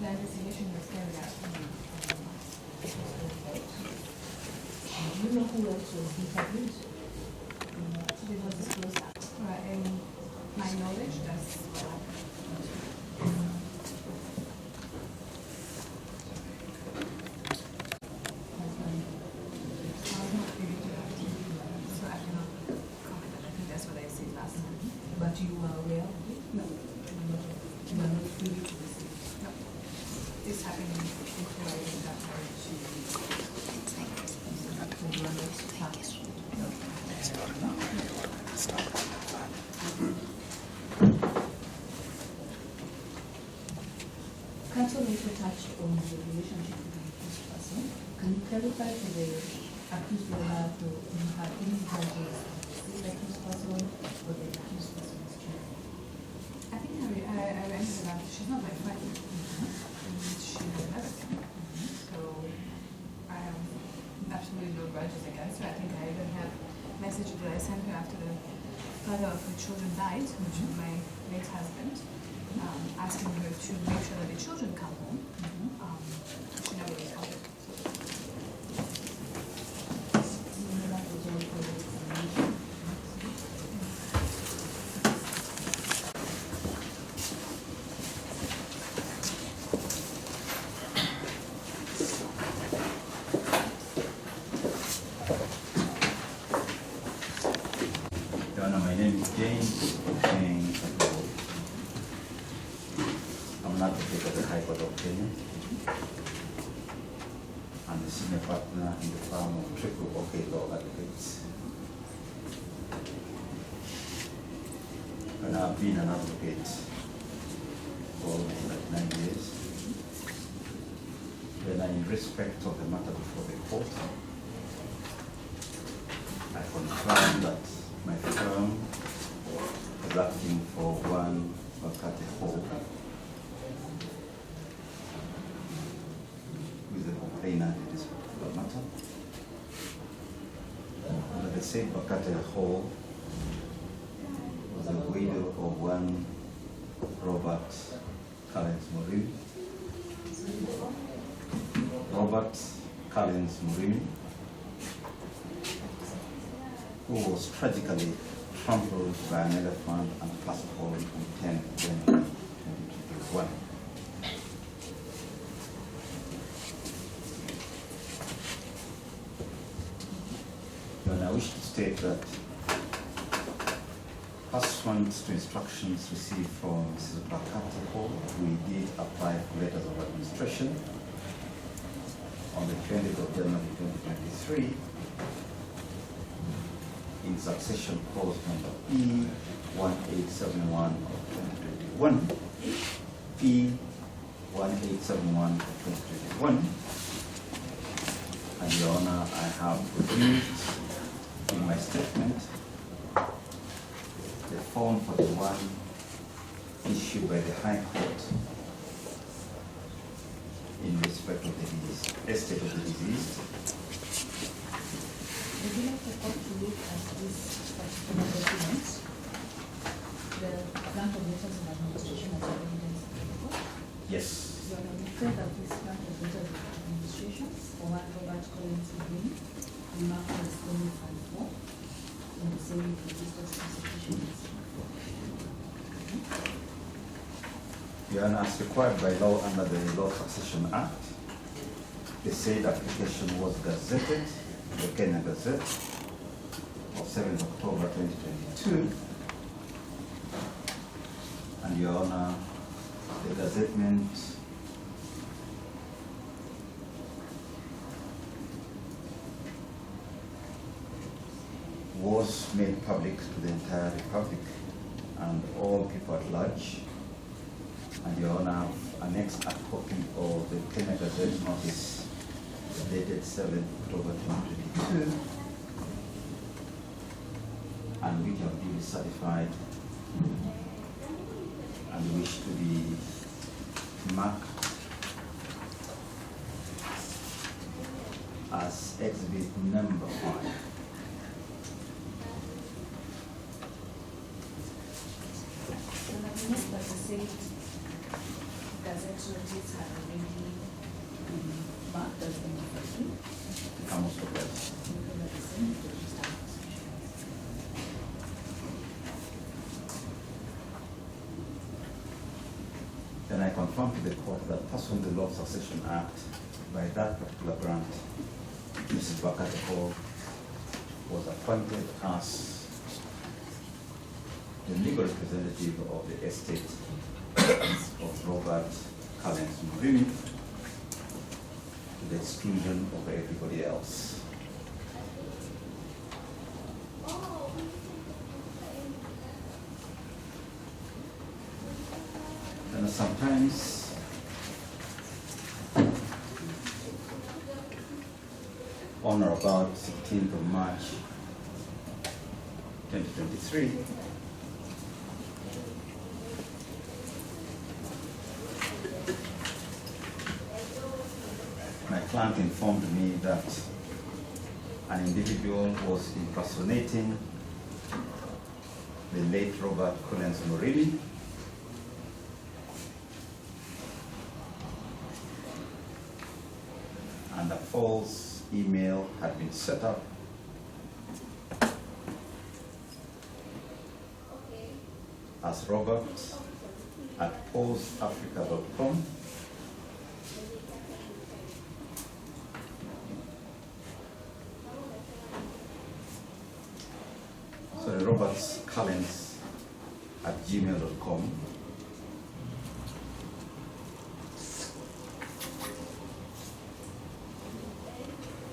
The investigation was carried out. Do you know who else was interviewed? It was disclosed that. In my knowledge, that's what happened. So I cannot comment. I think that's what I said last time. But you were aware of it? No. You are not free to receive. No. This happened in February in that time. So you are not charged. Counsel also touched on the relationship with the accused person. Can you clarify to the accused whether to have any grudges against the accused person or the accused person's child? I think I answered that. She's not my friend. She never came. So I have absolutely no grudges against her. I think I even have messages that I sent her after the father of her children died, which was my late husband, asking her to make sure that the children come home. She never responded. My name is James OCHIENG. I'm an advocate at the High Court of Kenya. I'm the senior partner in the firm of Triple OK Law Advocates. And I've been an advocate for almost like 9 years. Then in respect of the matter before the court, I confirm that my firm is acting for one Makati Hall, who is the complainant in this particular matter. And the same Makati Hall was the widow of one Robert Collins Murimi. Robert Collins Murimi, who was tragically trampled by an elephant and fast fallen on 10 January 2021. And I wish to state that, pursuant to instructions received from Mrs. Bakati Hall, we did apply for letters of administration on the 20th of January 2023 in succession clause number E1871 of 2021, E1871 of 2021, and Your Honor, I have produced in my statement the Form 41 issued by the High Court in respect of the estate of the deceased. Would you like the court to look at this particular document, the grant of letters of administration as evidence in the court? Yes. You are referred that this grant of letters of administration for one Robert Collins Green, the mark is 2054, in the same registered prosecution as before. Your Honor, as required by law under the Law Succession Act, the said application was gazetted, the Kenya Gazette of 7th October 2022, and Your Honor, the gazettement was made public to the entire Republic and all people at large. And Your Honor, annexed a copy of the Kenya Gazette notice dated 7th October 2022, and which have been certified and wish to be marked as exhibit number 1. So I note that the said Gazette authorities had already marked as beneficiary. Vamos por ver. Then I confirmed to the court that pursuant to the Law of Succession Act, by that particular grant, Mrs. Bakate Hall was appointed as the legal representative of the estate of Robert Collins Murini, to the exclusion of everybody else. And sometimes on or about 16th of March 2023, my client informed me that an individual was impersonating the late Robert Collins Murini and a false email had been set up as robert@postafrica.com. Sorry, robertscollins@gmail.com.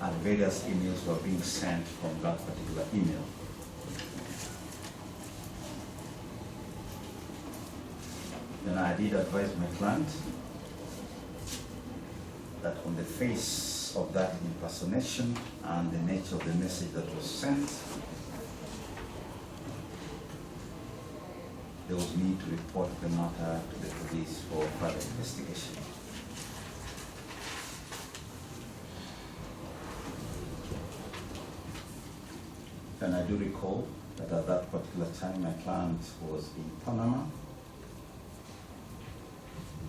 And various emails were being sent from that particular email. Then I did advise my client that on the face of that impersonation and the nature of the message that was sent, there was need to report the matter to the police for further investigation. And I do recall that at that particular time my client was in Panama,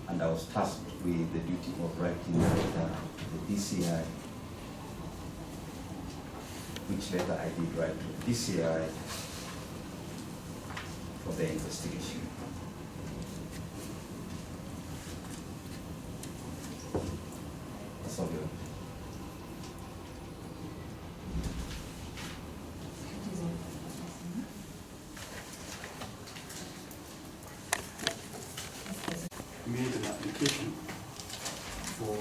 and I was tasked with the duty of writing the DCI, which letter I did write to the DCI for the investigation. That's all good. Made an application for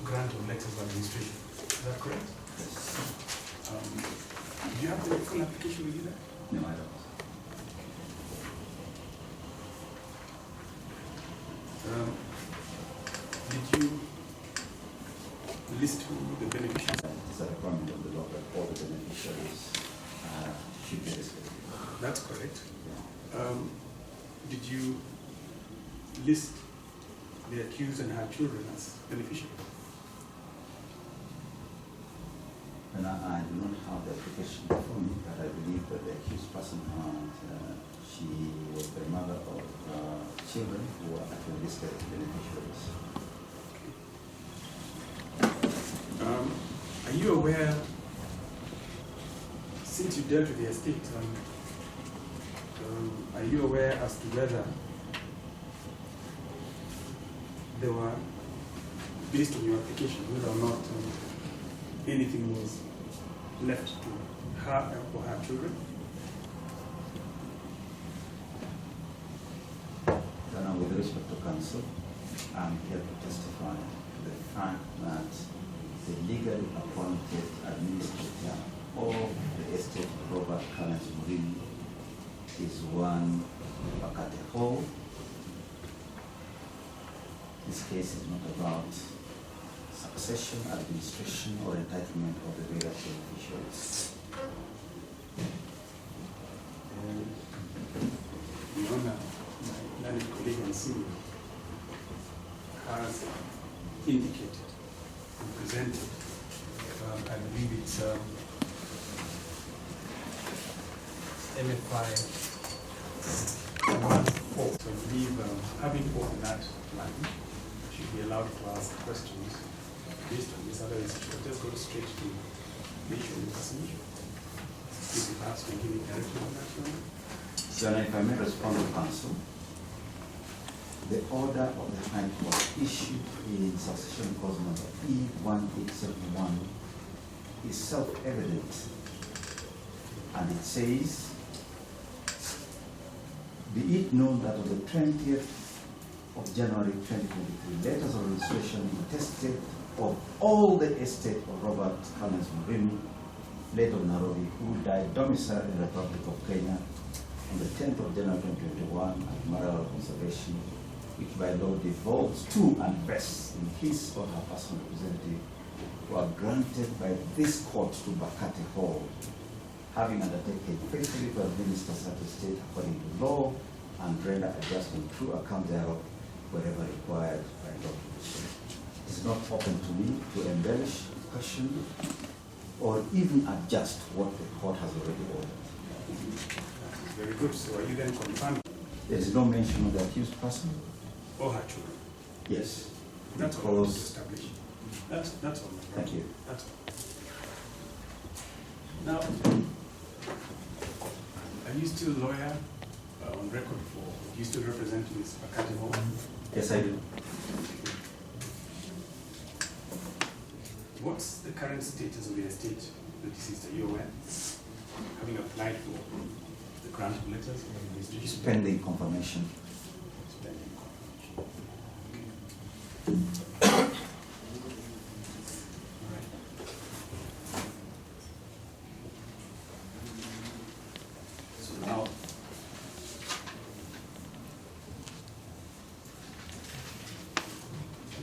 grant of letters of administration. Is that correct? Yes. Do you have the full application with you there? No, I don't. Did you list who the beneficiaries are? It's a requirement of the law that all the beneficiaries should be listed. That's correct. Yeah. Did you list the accused and her children as beneficiaries? And I do not have the application before me, but I believe that the accused person she was the mother of children who were actually listed as beneficiaries. Are you aware, since you dealt with the estate, are you aware as to whether there were, based on your application, whether or not anything was left to her or her children? Then, with respect to counsel, I'm here to testify to the fact that the legally appointed administrator of the estate of Robert Collins Murini is one Bakate Hall. This case is not about succession, administration, or entitlement of the various beneficiaries. Your Honor, my learned colleague and senior has indicated and presented, I believe it's MFI 1-4. So I believe having opened that line, should be allowed to ask questions based on this. Otherwise, it should just go straight to the issue of impersonation. If you perhaps can give me direction on that one. So now if I may respond to counsel, the order of the High Court issued in succession clause number E1871 is self-evident, and it says, be it known that on the 20th of January 2023, letters of registration attested of all the estate of Robert Collins Murimu, late of Nairobi, who died domiciled in the Republic of Kenya on the 10th of January 2021 at marital conservation, which by law devolves to and vests in his or her personal representative, were granted by this court to Bakate Hall, having undertaken faithfully to administer such estate according to law and render adjustment through account thereof wherever required by law. It is not open to me to embellish, question, or even adjust what the court has already ordered. Very good. So are you then confirming? There is no mention of the accused person? Or her children? Yes. That's all I want to establish. That's all. Thank you. That's all. Now, are you still a lawyer on record for, do you still represent Ms. Bakate Hall? Yes, I do. What's the current status of the estate, the deceased? Are you aware? Having applied for the grant of letters of administration? Pending confirmation. Pending confirmation. Okay. All right. So now,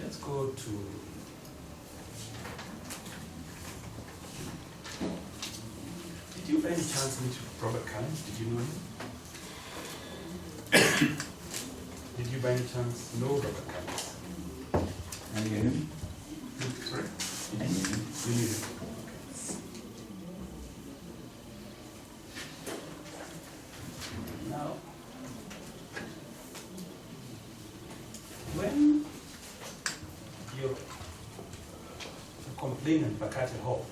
let's go to did you by any chance meet Robert Collins? Did you know him? Did you by any chance know Robert Collins? And you knew him? Sorry? And you knew him? You knew him. Now, when your complainant, Bakate Hall,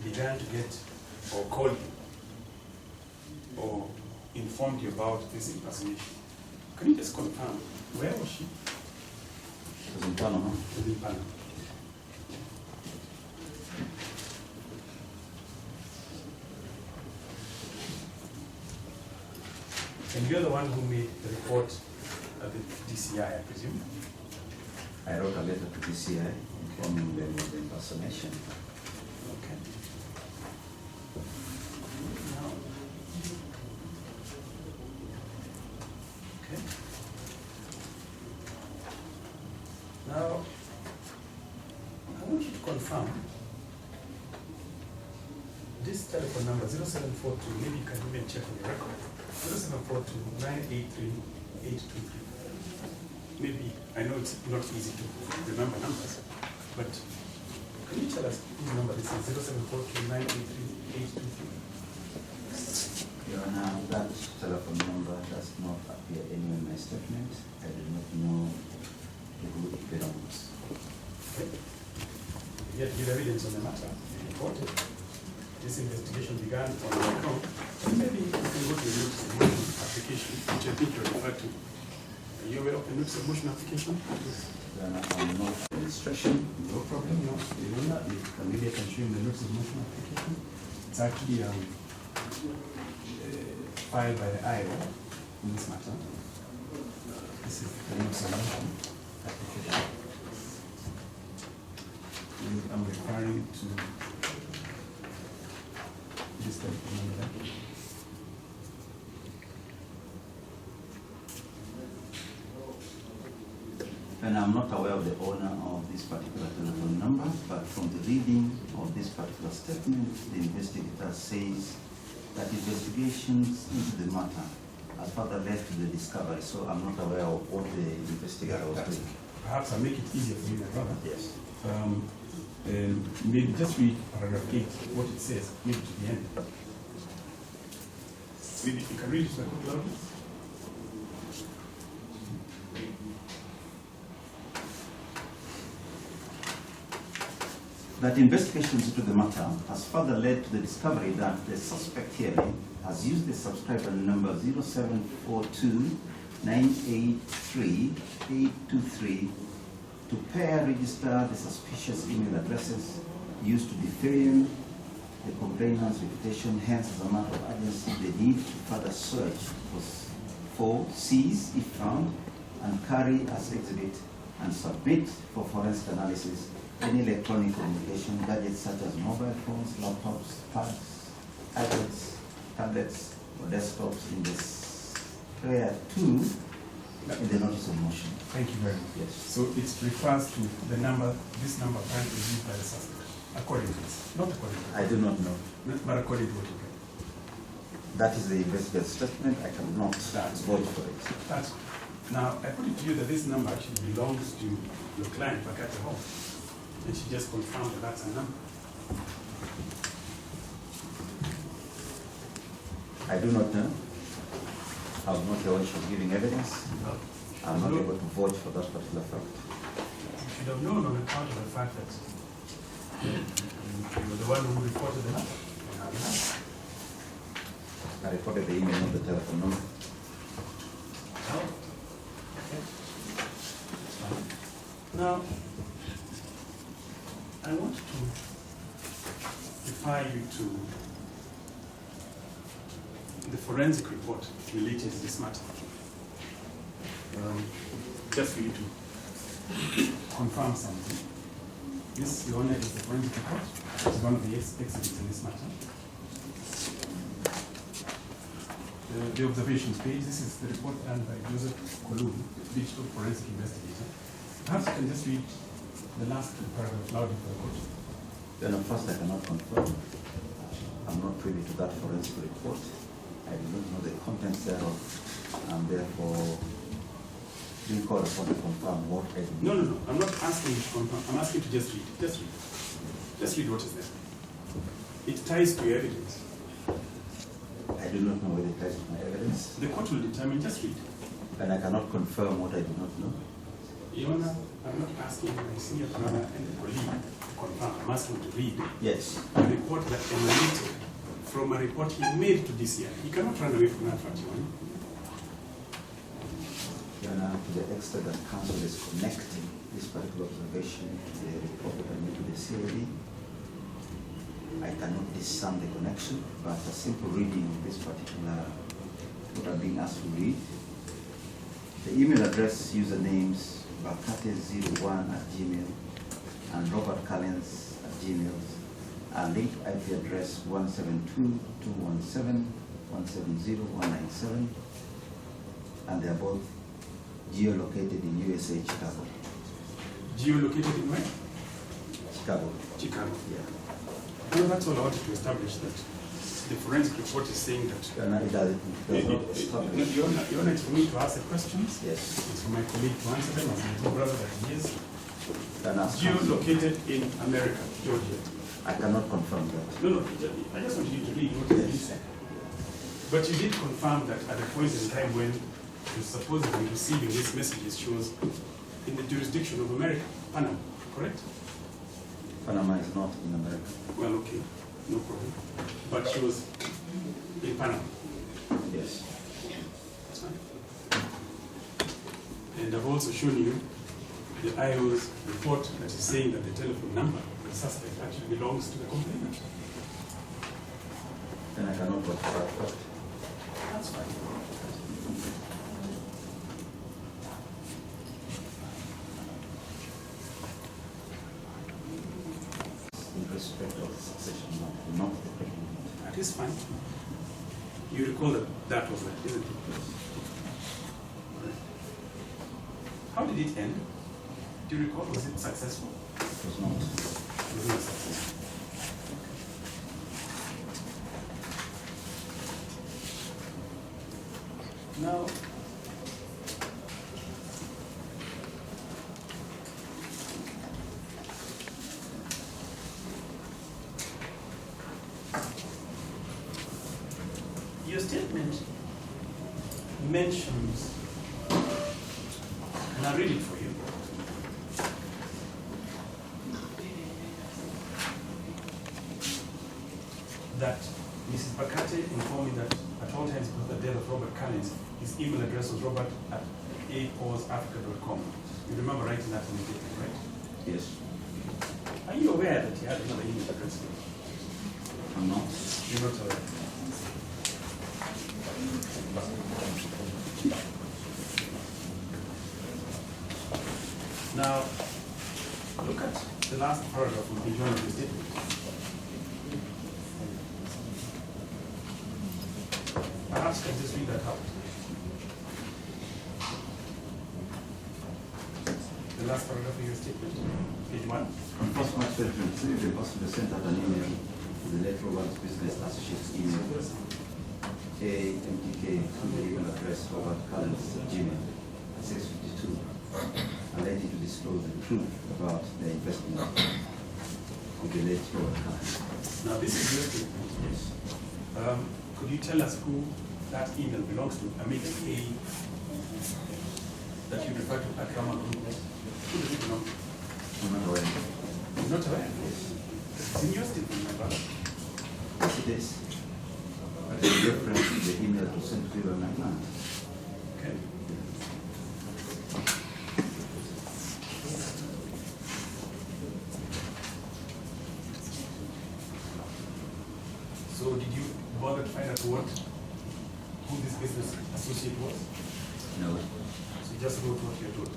began to get or called you or informed you about this impersonation, can you just confirm where was she? It was in Panama. She was in Panama. And you're the one who made the report at the DCI, I presume? I wrote a letter to DCI informing them of the impersonation. Okay. Now, okay. Now, I want you to confirm this telephone number 0742. Maybe you can even check on your record. 0742 983 823. Maybe I know it's not easy to remember numbers, but can you tell us whose number this is? 0742 983 823. Your Honor, that telephone number does not appear anywhere in my statement. I do not know who it belongs. Okay. Yet give evidence on the matter. You reported. This investigation began on your account. Maybe you can go to the notice of motion application, which I think you referred to. Are you aware of the notice of motion application? Your Honor, I'm not administration. No problem. No. You know that. You can maybe I can show you the notice of motion application. It's actually filed by the IO in this matter. This is the notice of motion application. And I'm referring to this telephone number. And I'm not aware of the owner of this particular telephone number, but from the reading of this particular statement, the investigator says that investigations into the matter has further led to the discovery, so I'm not aware of what the investigator was doing. Perhaps I'll make it easier for you, my brother. Yes. Maybe just read paragraph 8, what it says, maybe to the end. Maybe you can read it loudly. that investigations into the matter has further led to the discovery that the suspect herein has used the subscriber number 0742-983-823 to pair register the suspicious email addresses used to defame the complainant's reputation. Hence, as a matter of urgency, the need to further search for, seize if found, and carry as exhibit and submit for forensic analysis any electronic communication gadgets such as mobile phones, laptops, pads, iPads, tablets, or desktops in this prayer to in the notice of motion. Thank you very much. Yes. So it refers to the number, this number apparently used by the suspect, according to this, not according to I do not know. but according to what you get. That is the investigator's statement. I cannot vote for it. That's, now, I put it to you that this number actually belongs to your client back at the home. And she just confirmed that that's a number. I do not know. I was not the one she was giving evidence. I'm not able to vote for that particular fact. You should have known on account of the fact that you were the one who reported the number. I reported the email, not the telephone number. Oh. Okay. Now, I want to refer you to the forensic report related to this matter. Just for you to confirm something. This, Your Honor, is the forensic report. It's one of the exhibits in this matter. The observations page, this is the report done by Joseph Kolun, digital forensic investigator. Perhaps you can just read the last paragraph loudly for the court. Then first I cannot confirm. I'm not privy to that forensic report. I do not know the contents thereof, and therefore being called upon to confirm what I do. No. I'm not asking you to confirm. I'm asking you to just read. Just read. Just read what is there. It ties to your evidence. I do not know whether it ties to my evidence. The court will determine. Just read. And I cannot confirm what I do not know. Your Honor, I'm not asking my senior brother and the colleague to confirm. I'm asking to read Yes. a report that emanated from a report he made to DCI. He cannot run away from that fact, Your Honor. Your Honor, to the extent that counsel is connecting this particular observation to the report that I made to the CID, I cannot discern the connection, but a simple reading of this particular, what I'm being asked to read. The email address, usernames, bakate01@gmail and Robert Collins @gmail, and linked IP address 172.217.170.197, and they are both geolocated in USA, Chicago. Geolocated in where? Chicago. Chicago. Yeah. No, that's all I wanted to establish, that the forensic report is saying that. It does not establish. Your Honor, it's for me to ask the questions. Yes. It's for my colleague to answer them, as my little brother that he is. Then ask counsel. Geolocated in America, Georgia. I cannot confirm that. No, I just want you to read what is being said. But you did confirm that at a point in time when you're supposedly receiving these messages, she was in the jurisdiction of America, Panama, correct? Panama is not in America. Well, okay, no problem. But she was in Panama. Yes. That's fine. And I've also shown you the IO's report that is saying that the telephone number of the suspect actually belongs to the complainant. Then I cannot vote for that fact. That's fine. In respect of the succession, not the pregnant. That is fine. You recall that that was that, isn't it? How did it end? Do you recall? Was it successful? It was not. It was not successful. Now, your statement mentions, and I'll read it for you. that Mrs. Bakate informed me that at all times before the death of Robert Collins, his email address was robert@aosafrica.com. You remember writing that immediately, right? Yes. Are you aware that he had another email address? I'm not. You're not aware. Now, look at the last paragraph of the joint statement. Perhaps can just read that out. The last paragraph of your statement, page 1. On 1st March 2023, the hospital sent out an email to the late Robert's business associates email, AMTK, to the email address Robert Collins Gmail at 6:52, alleging to disclose the truth about the investment of the late Robert Collins. Now, this is your statement. Yes. Could you tell us who that email belongs to? I mean, that you refer to at Rama Group. Who does it belong to? I'm not aware. You're not aware? Yes. It's in your statement, my brother. Yes, it is. But the reference to the email to send to my client. Okay. So did you bother to find out who this business associate was? No. So you just wrote what you're told.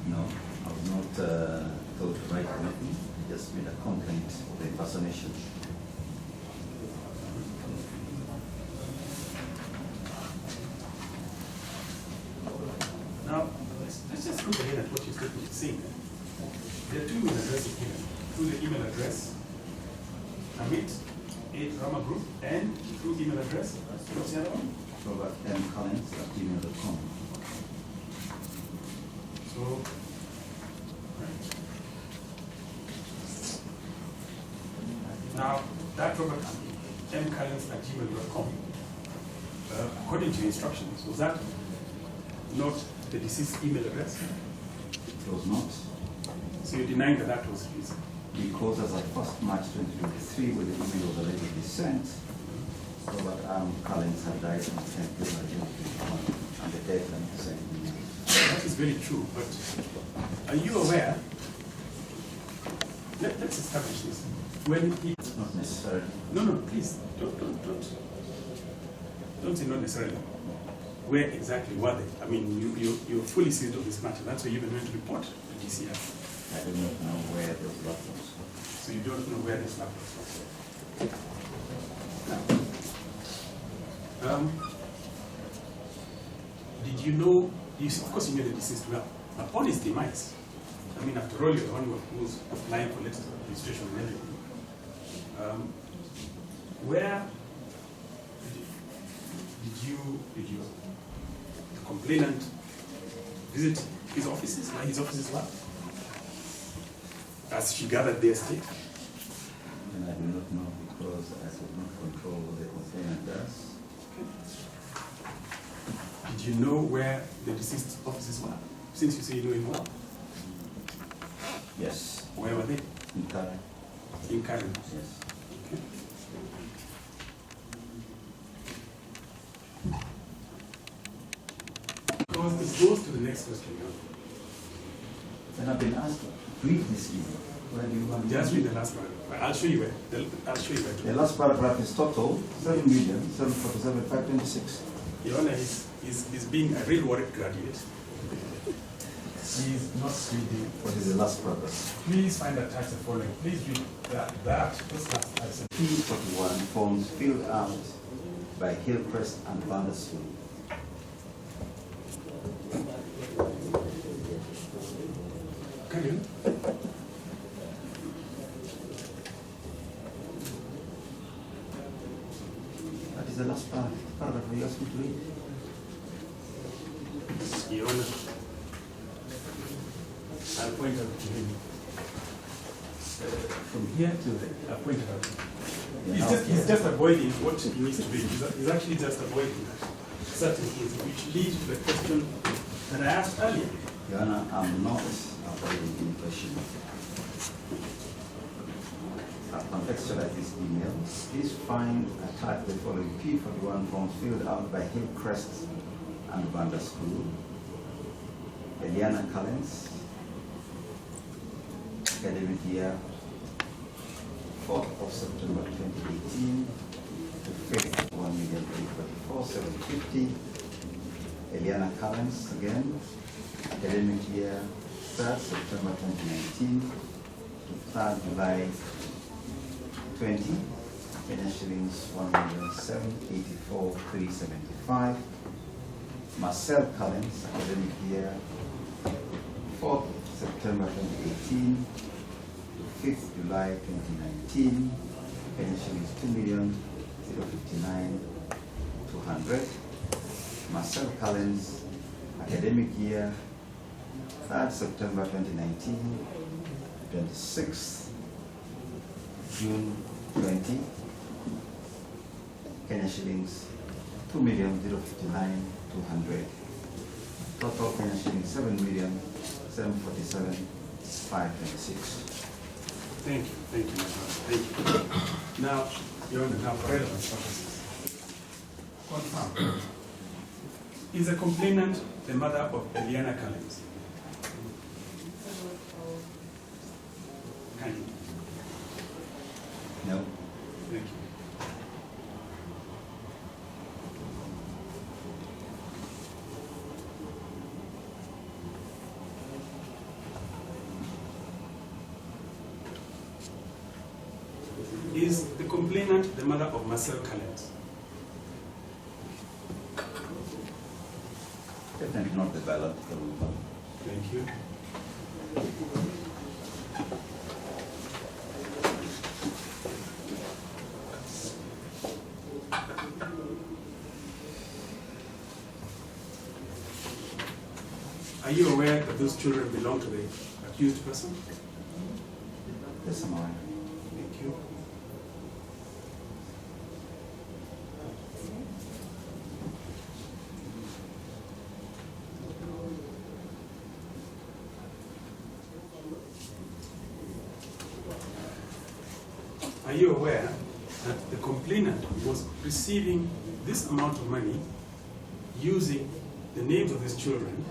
No, I was not told to write anything. I just made a complaint of the impersonation. Now, let's just look again at what your statement is saying. There are two email addresses here. Through the email address, Amit, 8 Rama Group, and through email address, what's the other one? Robert M. Collins at gmail.com. So, right. Now, that Robert M. Collins at gmail.com, according to your instructions, was that not the deceased email address? It was not. So you're denying that that was his? Because as of 1st March 2023, when the email was allegedly sent, Robert M. Collins had died on 10th February 2021, and the deadline to send the email. That is very true, but are you aware? Let's establish this. When he... Not necessarily. No, please, don't say not necessarily. Where exactly were they? I mean, you're fully seized of this matter. That's why you even went to report the DCF. I do not know where those laptops. So you don't know where this laptop was. Did you know, of course you knew the deceased well. Upon his demise, I mean, after all, you're the one who's applying for letters of registration and everything. Where did you, the complainant, visit his offices, where his offices were? As she gathered their estate? And I do not know because I could not control what the complainant does. Okay. Did you know where the deceased offices were? Since you say you know him well. Yes. Where were they? In Karen. In Karen. Yes. Okay. Because this goes to the next question. And I've been asked to read this email. Where do you want me Just to read the last paragraph. I'll show you where. I'll show you where. The last paragraph is total 7,747,526. Your Honor, he's being a real worried graduate. He's not reading. What is the last paragraph? Please find attached the following. Please read that. This last item. P41 forms filled out by Hillcrest and Vandersloot. Can you? That is the last paragraph you asked me to read. Your Honor, I'll point out to him. From here to there, I'll point it out. He's just avoiding what he needs to read. He's actually just avoiding certain things, which leads to the question that I asked earlier. Your Honor, I'm not avoiding any question. contextualize this email. Please find attached the following P41 forms filled out by Hillcrest and Vanda School. Eliana Collins, academic year 4th of September 2018 to 5th, 1,844,750. Eliana Collins again, academic year 3rd September 2019 to 3rd July 20, Kenya shillings 1,784,375. Marcel Collins, academic year 4th September 2018 to 5th July 2019, Kenya shillings 2,059,200. Marcel Collins, academic year 3rd September 2019, 26th June 20, Kenya shillings 2,059,200. Total Kenya shillings 7,747,526. Thank you, my brother. Thank you. Now, Your Honor, now for relevance purposes. Confirm. Is the complainant the mother of Eliana Collins? Kindly. No. Thank you. Is the complainant the mother of Marcel Collins? Definitely not the biological woman. Thank you. Are you aware that those children belong to the accused person? Yes, I'm aware. Thank you. Are you aware that the complainant was receiving this amount of money using the names of these children,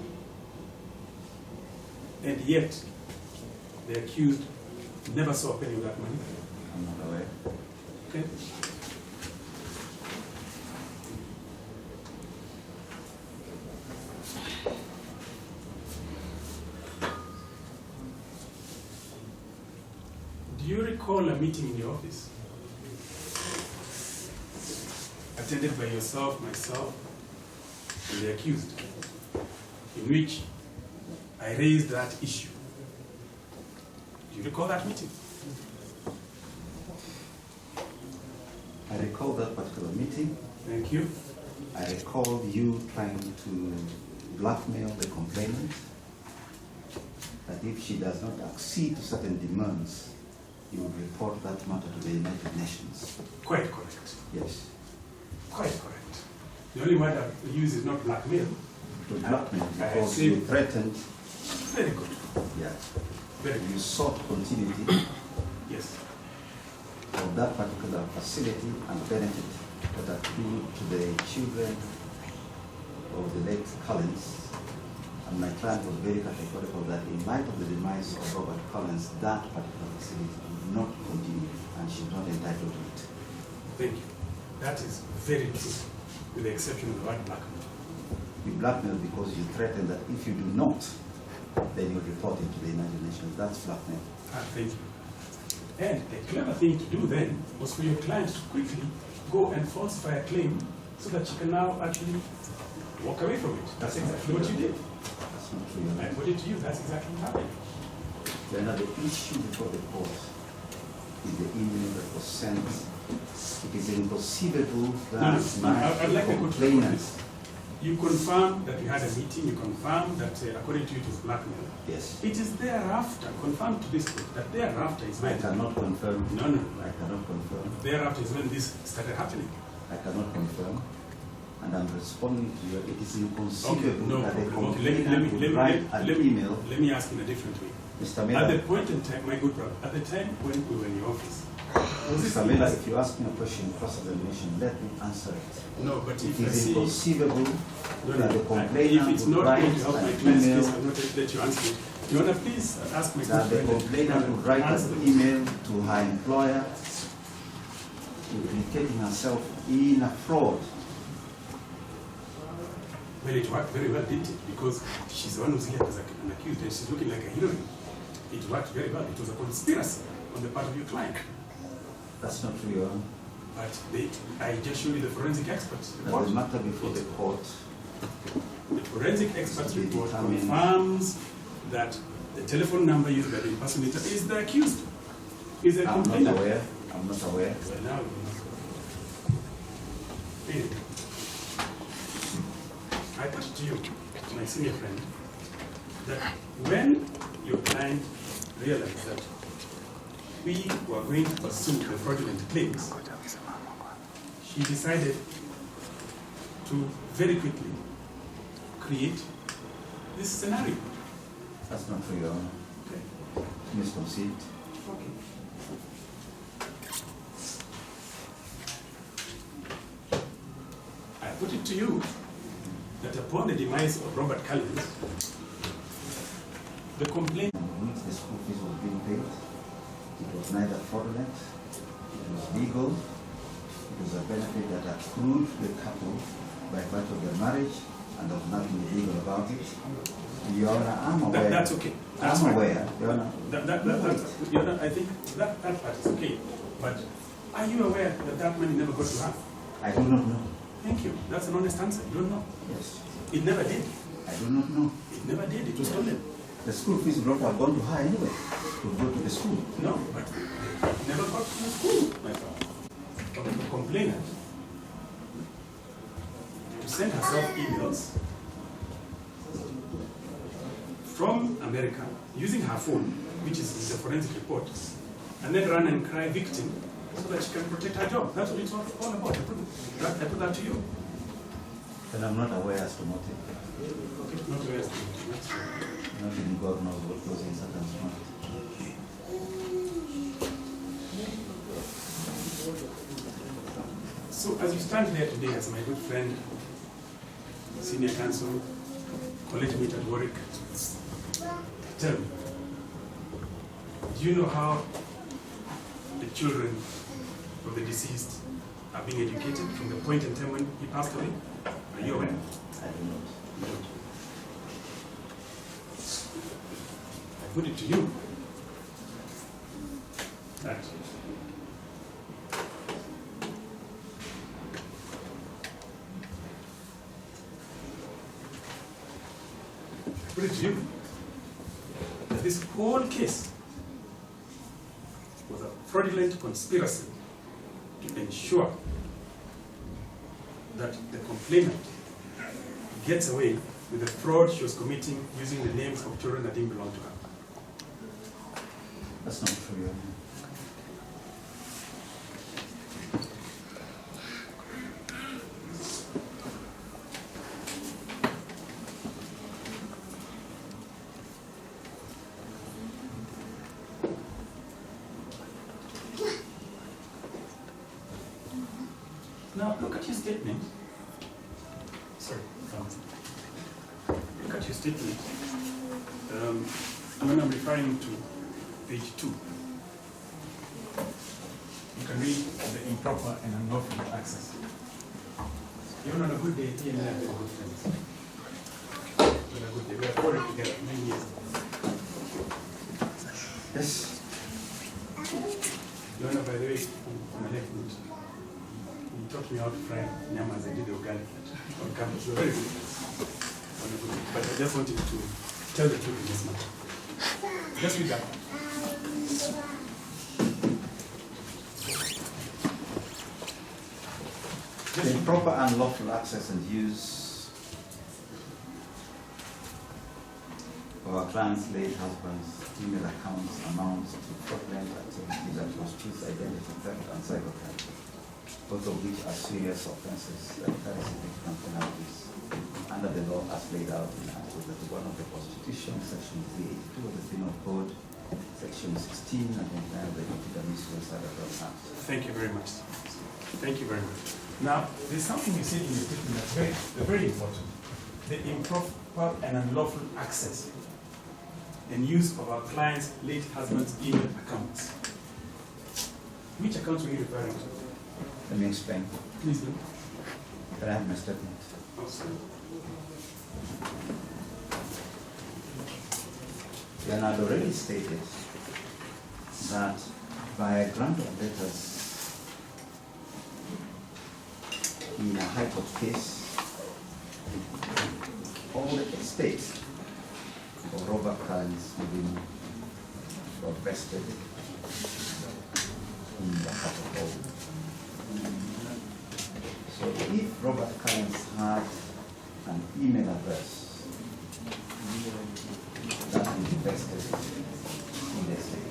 and yet the accused never saw a penny of that money? I'm not aware. Okay. Do you recall a meeting in your office attended by yourself, myself, and the accused, in which I raised that issue? Do you recall that meeting? I recall that particular meeting. Thank you. I recall you trying to blackmail the complainant that if she does not accede to certain demands, you would report that matter to the United Nations. Quite correct. Yes. Quite correct. The only word I use is not blackmail. To blackmail I because see. you threatened, Very good. yeah, Very good. you sought continuity Yes. of that particular facility and benefit that accrued to the children of the late Collins. And my client was very categorical that in light of the demise of Robert Collins, that particular facility would not continue and she's not entitled to it. Thank you. That is very true, with the exception of the word blackmail. You blackmail because you threaten that if you do not, then you'll report it to the United Nations. That's blackmail. Thank you. And the clever thing to do then was for your client to quickly go and falsify a claim so that you can now actually walk away from it. That's exactly what you did. That's not true. I put it to you, that's exactly what happened. Then the issue before the court is the email that was sent. It is inconceivable that I'd like to go to the complainant. You confirm that we had a meeting, you confirm that according to you it was blackmail. Yes. It is thereafter, confirmed to this court, that thereafter is I when... cannot confirm. No. I cannot confirm. Thereafter is when this started happening. I cannot confirm. and I'm responding to you. It is inconceivable no that a problem. complainant would write an email. Let me ask in a different way. Mr. Miller, At the point in time, my good brother, at the time when we were in your office, was this Mr. Miller, if you ask me a question cross-examination, let me answer it. No, but It if I is see... inconceivable that the If complainant it's would not write going to help my an client's email, case, I'm not going to let you answer it. You want to please ask my that the friend complainant would write answer an it. email to her employer implicating herself in a fraud. Well, it worked very well, didn't it? Because she's the one who's here as an accused and she's looking like a heroine. It worked very well. It was a conspiracy on the part of your client. That's not true, Your Honor. But I just showed you the forensic experts That report. the matter before the court. The forensic experts Be report determined. confirms that the telephone number used by the impersonator is the accused. Is the I'm not complainant. aware. I'm not aware. Well, now you know. Anyway, I put to you, my senior friend, that when your client realized that we were going to pursue the fraudulent claims, she decided to very quickly create this scenario. That's not true, Your Honor. Okay. Misconceived. Okay. I put it to you that upon the demise of Robert Collins, the complaint On which the school fees was being paid. It was neither fraudulent, it was legal, it was a benefit that accrued to the couple by virtue of their marriage, and there was nothing illegal about it. Your Honor, I'm aware. that's okay. That's I'm fine. aware, Your Honor. You know, I think that part is okay. But are you aware that that money never got to her? I do not know. Thank you. That's an honest answer. You don't know. Yes. It never did. I do not know. It never did. It was stolen. The school fees would not have gone to her anyway, to go to the school. No, but it never got to the school, my father. But the complainant to send herself emails from America using her phone, which is in the forensic report, and then run and cry victim so that she can protect her job. That's what it's all about. I put that to you. And I'm not aware as to motive. Okay, not aware as to it. Not even God knows what goes in Satan's mind. So as you stand here today as my good friend, senior counsel, college mate at Warwick, tell me, do you know how the children of the deceased are being educated from the point in time when he passed away? Are you aware? I do not. You don't. I put it to you that this whole case was a fraudulent conspiracy to ensure that the complainant gets away with the fraud she was committing using the names of children that didn't belong to her. That's not true, Your Honor. Now, look at your statement. Sorry. Look at your statement. When I'm referring to page 2, you can read the improper and unlawful access. Even on a good day, he and I are very good friends. On a good day, we have worked together many years. Yes. You know, by the way, on my left foot, he taught me how to fry nyama as I did the organic on campus. So very good. On a good day. But I just wanted to tell the truth in this matter. Just read that. The improper and unlawful access and use of our client's late husband's email accounts amounts to fraudulent activities that constitutes identity theft and cybercrime. both of which are serious offenses that carry significant penalties under the law as laid out in Article 31 of the Constitution, Section 382 of the Penal Code, Section 16 and 29 of the Anti-Misuse Act. Thank you very much. Thank you very much. Now, there's something you said in the statement that's very important. The improper and unlawful access and use of our client's late husband's email accounts. Which accounts were you referring to? Let me explain. Please do. Can I have my statement? Oh, sorry. Then I'd already stated that by a grant of letters in a High Court case, all the estates of Robert Collins were vested in the household. So if Robert Collins had an email address that is vested in the estate,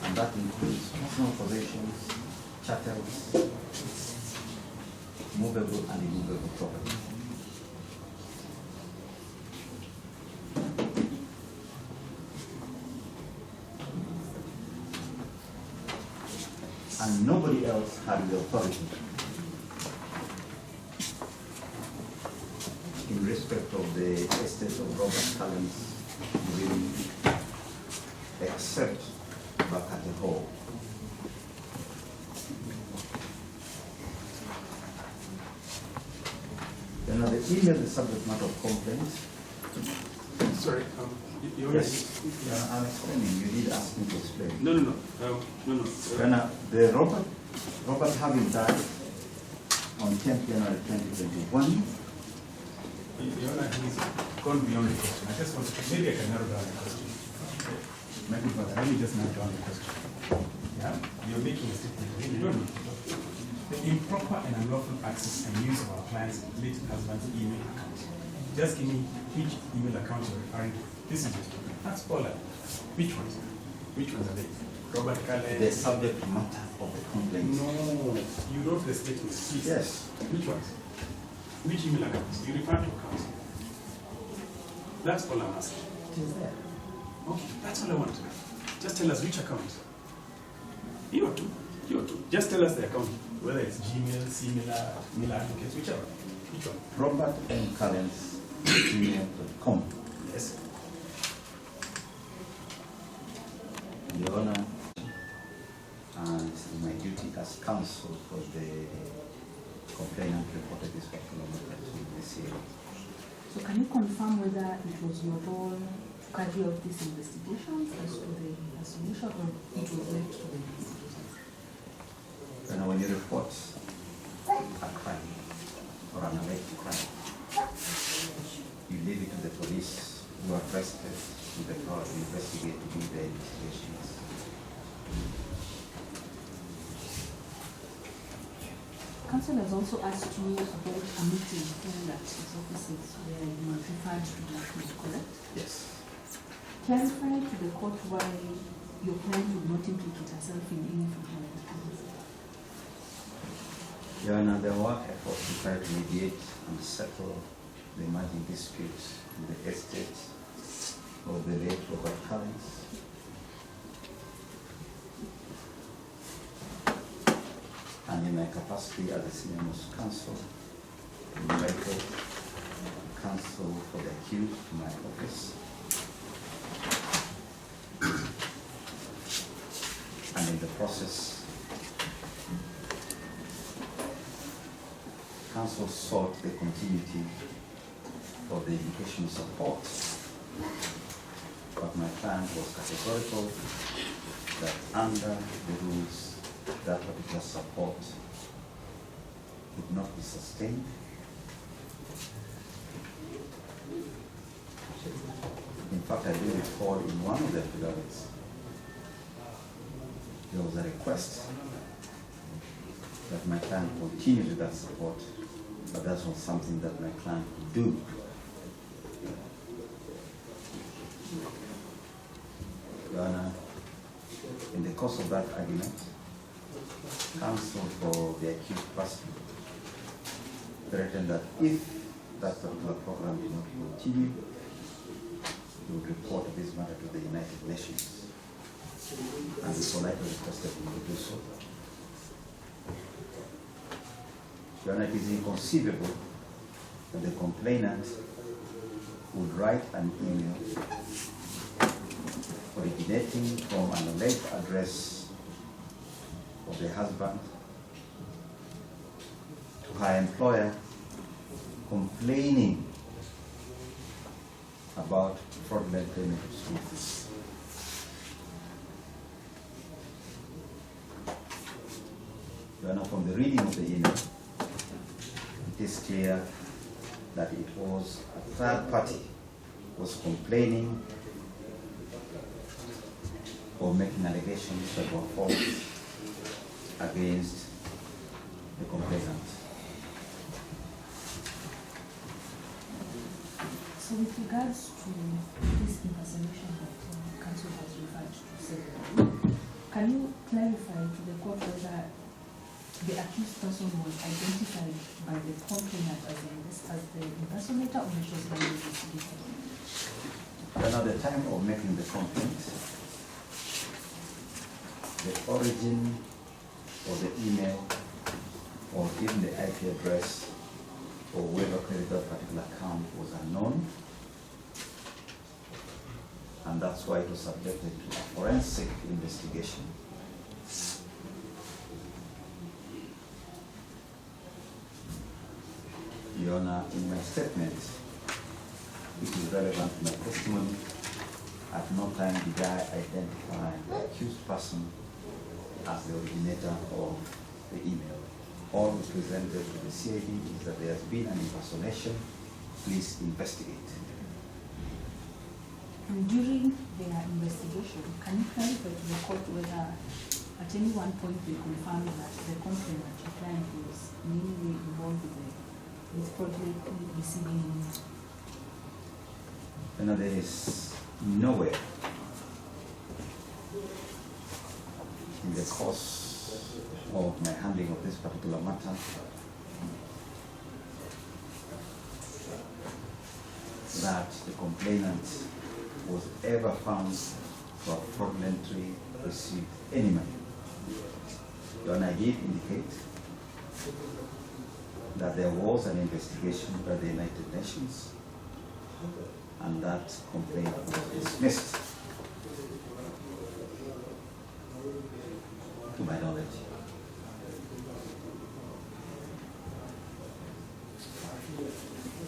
and that includes personal possessions, chattels, movable and immovable property. And nobody else had the authority in respect of the estate of Robert Collins except Bakate Hall. Then the email, the subject matter of complaints. Sorry, you Yes, I'm explaining. You did ask me to explain. No. The Robert having died on 10th January 2021. Your Honor, he's gone beyond the question. I just want to, maybe I can narrow down the question. Maybe, but let me just narrow down the question. Yeah? You're making a statement. You don't know. The improper and unlawful access and use of our client's late husband's email account. Just give me which email account you're referring to. This is it. That's all. Which ones? Which ones are they? Robert Collins. The subject matter of the complaint. No, you wrote the statement. Please. Yes. Which ones? Which email accounts? You refer to accounts. That's all I'm asking. It is there. Okay, that's all I want to know. Just tell us which account. You or two. Just tell us the account. Whether it's Gmail, similar, mail advocates, whichever. Which one? Robert M. Collins, gmail.com. Yes. Your Honor, and my duty as counsel for the complainant reported this particular matter to this hearing. So can you confirm whether it was your role to carry out these investigations as to the association, or it was left to the investigators? And when you report a crime or an alleged crime, you leave it to the police who are vested with the power to investigate, to do the investigations. Counsel has also asked you about a meeting held at his offices where you were referred to blackmail, correct? Yes. Clarify to the court why your client would not implicate herself in any fraudulent activity. Your Honor, there were efforts to try to mediate and settle the emerging disputes in the estate of the late Robert Collins. And in my capacity as the senior most counsel, I invited counsel for the accused to my office. And in the process, counsel sought the continuity of the education support, but my client was categorical that under the rules that particular support would not be sustained. In fact, I do recall in one of the affidavits, there was a request that my client continue with that support, but that was something that my client could do. Your Honor, in the course of that argument, counsel for the accused person threatened that if that particular program did not continue, he would report this matter to the United Nations, and we politely requested him to do so. Your Honor, it is inconceivable that the complainant would write an email originating from an alleged address of the husband to her employer complaining about fraudulent payment of school fees. Your Honor, from the reading of the email, it is clear that it was a third party was complaining or making allegations that were false against the complainant. So with regards to this impersonation that counsel has referred to separately, can you clarify to the court whether the accused person was identified by the complainant as the impersonator, or it was by the investigator? At the time of making the complaint, the origin of the email or even the IP address or whoever created that particular account was unknown, and that's why it was subjected to a forensic investigation. Your Honor, in my statement, it is relevant to my testimony. At no time did I identify the accused person as the originator of the email. All we presented to the CID is that there has been an impersonation. Please investigate. And during their investigation, can you clarify to the court whether at any one point they confirmed that the complainant, your client, was in any way involved with fraudulently receiving? You know, there is nowhere in the course of my handling of this particular matter that the complainant was ever found to have fraudulently received any money. Your Honor, I did indicate that there was an investigation by the United Nations and that complaint was dismissed, to my knowledge.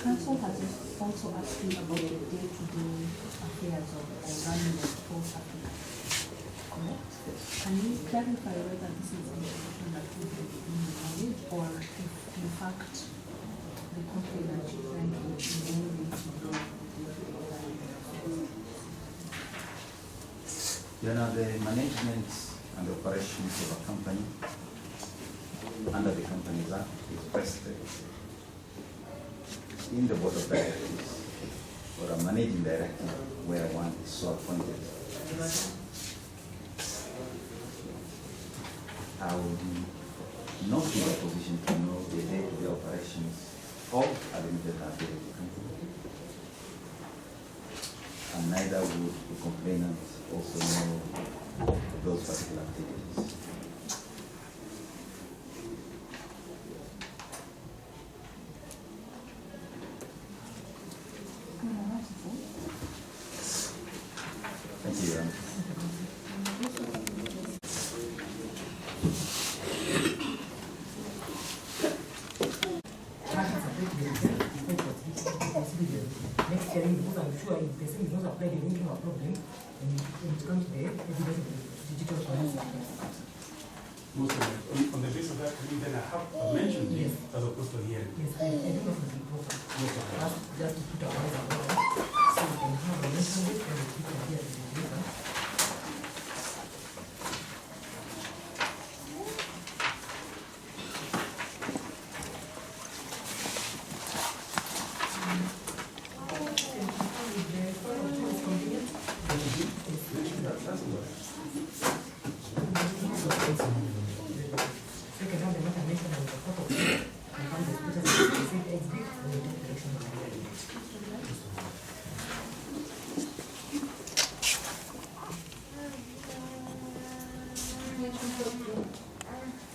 Counsel has also asked you about the day-to-day affairs of running the whole Africa. Correct? Yes. Can you clarify whether this is information that would be in the knowledge, or if in fact the complainant is trying to involve You know, the management and operations of a company under the Companies Act is vested in the board of directors or a managing director where one is so appointed. I would not be in a position to know the day-to-day operations of a limited liability company, and neither would the complainant also know those particular activities. Thank you, Your Honor. Next hearing, because I'm sure if the same is not applied, they won't have a problem. And when it comes to the evidence of the digital forensic. Most of it. On the basis of that, can you then have a mention Yes. as opposed to a hearing? Yes, I do not have the report. Most of it. Just to put our eyes on it. So we can have a mention of it and the people here to the paper. That's all right. Mention for